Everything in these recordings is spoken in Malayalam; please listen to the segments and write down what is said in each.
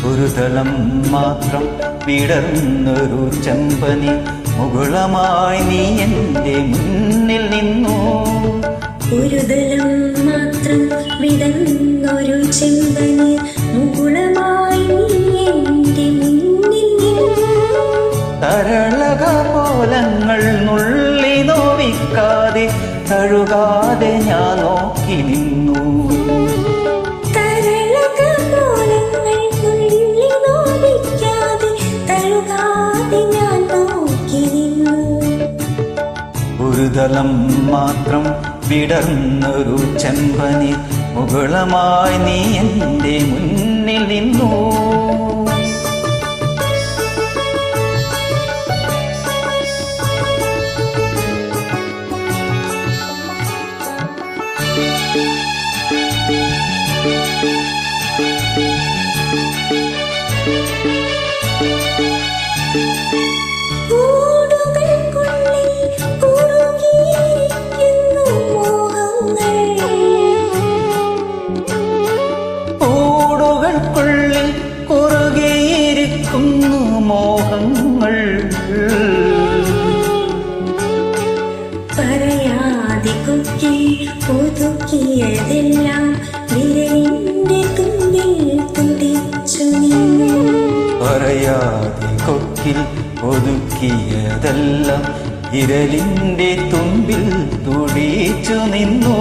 ഒരു ദളം മാത്രം വിടർന്നൊരു ചെമ്പനി മുകുളമായി നീ എൻ്റെ മുന്നിൽ നിന്നു. ഒരു ദളം മാത്രം വിടർന്നൊരു ചെമ്പനി മുകുളമായി നീ എൻ്റെ മുന്നിൽ നിന്നു. തരളക പോലങ്ങൾ നുള്ളി നോവിക്കാതെ തഴുകാതെ ഞാൻ നോക്കി നിന്നു. ഒരു ദളം മാത്രം വിടർന്നൊരു ചെമ്പനി മുകുളമായി നീ എൻ്റെ മുന്നിൽ നിന്നു. കൂടുകൾക്കുള്ളിൽ കുറുകിയിരിക്കുന്നു മോഹങ്ങൾ. പറയാതെ കൊക്കി ഒതുക്കിയതെല്ലാം വിരലിന്റെ തുമ്പിൽ തുടിച്ചു നിന്നു. പറയാതെ കൊക്കിൽ ഒതുക്കിയതെല്ലാം വിരലിന്റെ തുമ്പിൽ തുടിച്ചു നിന്നു.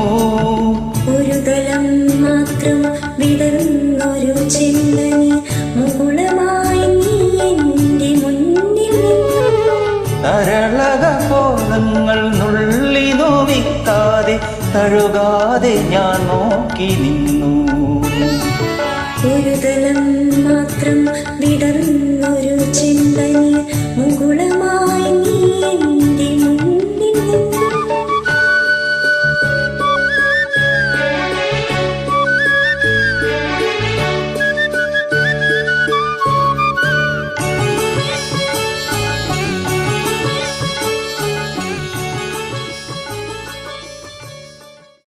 ഒരു ദളം മാത്രം വിടർന്നൊരു ചെമ്പനി മുകുളമായി നീ എൻ്റെ മുന്നിൽ നിന്നു. തരളക പോലങ്ങൾ നുള്ളി നോവിക്കാതെ തഴുകാതെ ഞാൻ നോക്കി നിന്നു.